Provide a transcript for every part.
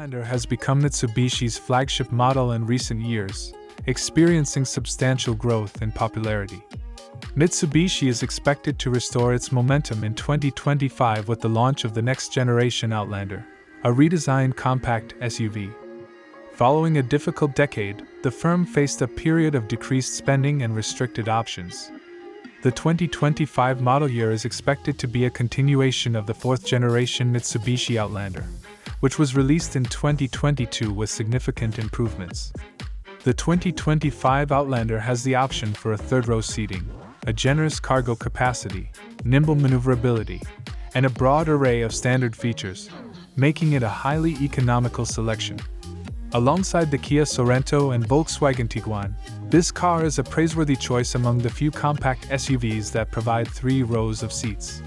Outlander has become Mitsubishi's flagship model in recent years, experiencing substantial growth in popularity. Mitsubishi is expected to restore its momentum in 2025 with the launch of the next-generation Outlander, a redesigned compact SUV. Following a difficult decade, the firm faced a period of decreased spending and restricted options. The 2025 model year is expected to be a continuation of the fourth-generation Mitsubishi Outlander, which was released in 2022 with significant improvements. The 2025 Outlander has the option for a third-row seating, a generous cargo capacity, nimble maneuverability, and a broad array of standard features, making it a highly economical selection. Alongside the Kia Sorento and Volkswagen Tiguan, this car is a praiseworthy choice among the few compact SUVs that provide 3 rows of seats.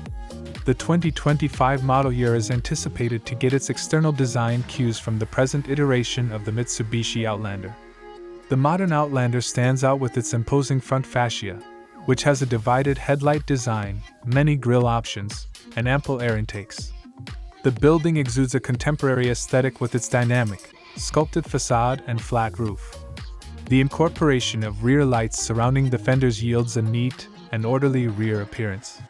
The 2025 model year is anticipated to get its external design cues from the present iteration of the Mitsubishi Outlander. The modern Outlander stands out with its imposing front fascia, which has a divided headlight design, many grille options, and ample air intakes. The building exudes a contemporary aesthetic with its dynamic, sculpted facade and flat roof. The incorporation of rear lights surrounding the fenders yields a neat and orderly rear appearance.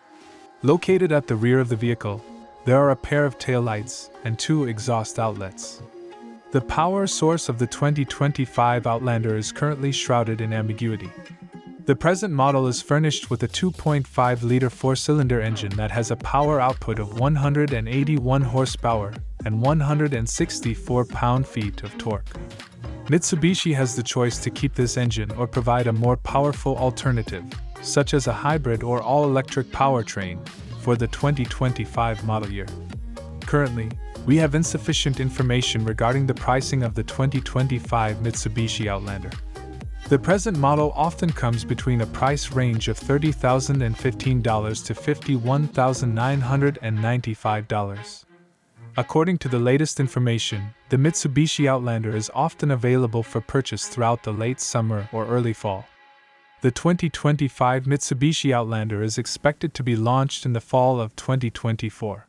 Located at the rear of the vehicle, there are a pair of taillights and 2 exhaust outlets. The power source of the 2025 Outlander is currently shrouded in ambiguity. The present model is furnished with a 2.5-liter 4-cylinder engine that has a power output of 181 horsepower and 164 pound-feet of torque. Mitsubishi has the choice to keep this engine or provide a more powerful alternative, such as a hybrid or all-electric powertrain, for the 2025 model year. Currently, we have insufficient information regarding the pricing of the 2025 Mitsubishi Outlander. The present model often comes between a price range of $30,015 to $51,995. According to the latest information, the Mitsubishi Outlander is often available for purchase throughout the late summer or early fall. The 2025 Mitsubishi Outlander is expected to be launched in the fall of 2024.